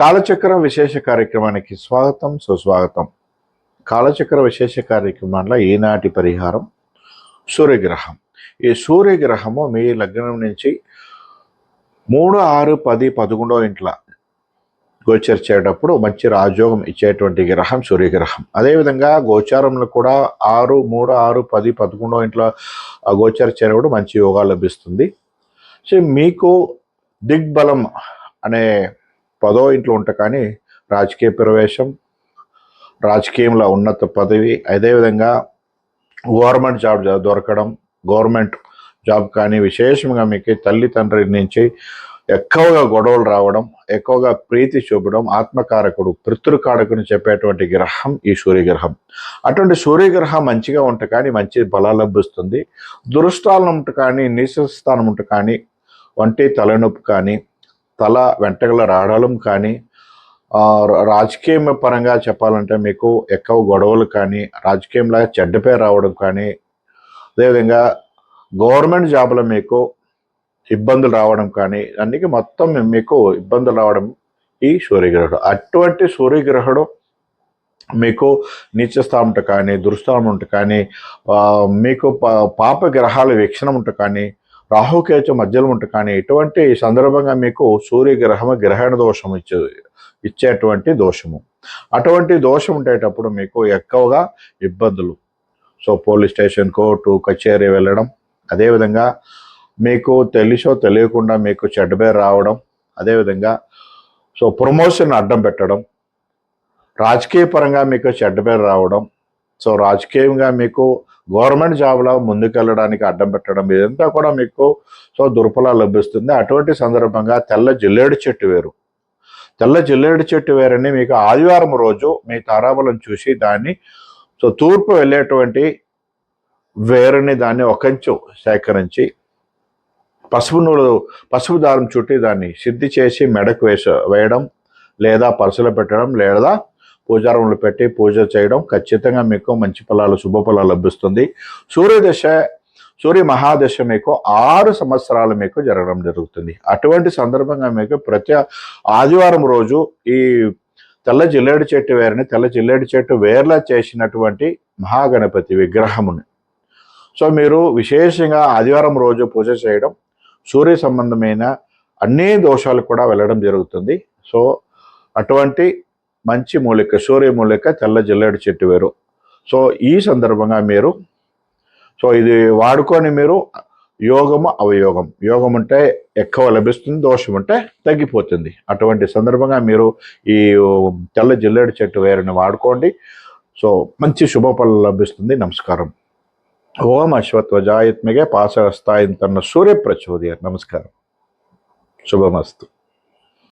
కాలచక్ర విశేష కార్యక్రమానికి స్వాగతం సుస్వాగతం. కాలచక్ర విశేష కార్యక్రమంలో ఈనాటి పరిహారం సూర్యగ్రహం. ఈ సూర్యగ్రహము మీ లగ్నం నుంచి 3, 6, 10, 11 ఇంట్లో గోచరించేటప్పుడు మంచి రాజయోగం ఇచ్చేటువంటి గ్రహం సూర్యగ్రహం. అదేవిధంగా గోచారంలో కూడా 6, 3, 6, 10, 11 ఇంట్లో గోచరించేటప్పుడు మంచి యోగాలు లభిస్తుంది. సో మీకు దిగ్బలం అనే 10వ ఇంట్లో ఉంటే కానీ రాజకీయ ప్రవేశం, రాజకీయంలో ఉన్నత పదవి, అదేవిధంగా గవర్నమెంట్ జాబ్ దొరకడం, గవర్నమెంట్ జాబ్ కానీ విశేషంగా మీకు తల్లిదండ్రుల నుంచి ఎక్కువగా గొడవలు రావడం, ఎక్కువగా ప్రీతి చూపడం, ఆత్మకారకుడు పితృకారకుని చెప్పేటువంటి గ్రహం ఈ సూర్యగ్రహం. అటువంటి సూర్యగ్రహం మంచిగా ఉంటే కానీ మంచి బలాలు లభిస్తుంది. దురస్థానం ఉంటే కానీ, నీచస్థానం ఉంటే కానీ, వంటి తలనొప్పి కానీ, తల వెంటగల రావడం కానీ, రాజకీయ పరంగా చెప్పాలంటే మీకు ఎక్కువ గొడవలు కానీ, రాజకీయంలో చెడ్డ పేరు రావడం కానీ, అదేవిధంగా గవర్నమెంట్ జాబ్లో మీకు ఇబ్బందులు రావడం కానీ, అన్నికి మొత్తం మీకు ఇబ్బందులు రావడం ఈ సూర్యగ్రహుడు. అటువంటి సూర్యగ్రహుడు మీకు నీచస్థానం ఉంటే కానీ, దుర్స్థానం ఉంటే కానీ, మీకు పాప గ్రహాల వీక్షణం ఉంటే కానీ, రాహుకేతు మధ్యలో ఉంటే కానీ, ఇటువంటి సందర్భంగా మీకు సూర్యగ్రహము గ్రహణ దోషం ఇచ్చేటువంటి దోషము. అటువంటి దోషం ఉండేటప్పుడు మీకు ఎక్కువగా ఇబ్బందులు. సో పోలీస్ స్టేషన్, కోర్టు, కచేరీ వెళ్ళడం, అదేవిధంగా మీకు తెలుసో తెలియకుండా మీకు చెడ్డ పేరు రావడం, అదేవిధంగా సో ప్రమోషన్ అడ్డం పెట్టడం, రాజకీయ పరంగా మీకు చెడ్డ పేరు రావడం, సో రాజకీయంగా మీకు గవర్నమెంట్ జాబ్లో ముందుకెళ్ళడానికి అడ్డం పెట్టడం, ఇదంతా కూడా మీకు సో దుర్ఫలాలు లభిస్తుంది. అటువంటి సందర్భంగా తెల్ల జిల్లేడు చెట్టు వేరు, తెల్ల జిల్లేడు చెట్టు వేరని మీకు ఆదివారం రోజు మీ తారాబలం చూసి దాన్ని సో తూర్పు వెళ్ళేటువంటి వేరుని దాన్ని ఒకంచు సేకరించి పసుపు దారం చుట్టి దాన్ని సిద్ధి చేసి మెడకు వేయడం, లేదా పర్సులో పెట్టడం, లేదా పూజారంలో పెట్టి పూజ చేయడం ఖచ్చితంగా మీకు మంచి ఫలాలు, శుభ ఫలాలు లభిస్తుంది. సూర్య మహాదశ మీకు 6 సంవత్సరాలు మీకు జరగడం జరుగుతుంది. అటువంటి సందర్భంగా మీకు ప్రతి ఆదివారం రోజు ఈ తెల్ల జిల్లేడు చెట్టు వేరుని, తెల్ల జిల్లేడు చెట్టు వేర్లా చేసినటువంటి మహాగణపతి విగ్రహముని సో మీరు విశేషంగా ఆదివారం రోజు పూజ చేయడం, సూర్య సంబంధమైన అన్ని దోషాలు కూడా వెళ్ళడం జరుగుతుంది. సో అటువంటి మంచి మూలిక, సూర్య మూలిక తెల్ల జిల్లేడు చెట్టు వేరు. సో ఈ సందర్భంగా మీరు సో ఇది వాడుకొని మీరు యోగము అవయోగం, యోగం ఉంటే ఎక్కువ లభిస్తుంది, దోషం ఉంటే తగ్గిపోతుంది. అటువంటి సందర్భంగా మీరు ఈ తెల్ల జిల్లేడు చెట్టు వేరుని వాడుకోండి. సో మంచి శుభ ఫలం లభిస్తుంది. నమస్కారం. ఓం అశ్వత్వజాయత్మిగే పాశహస్తాయంతన్న సూర్య ప్రచోదయ. నమస్కారం. శుభమస్తు.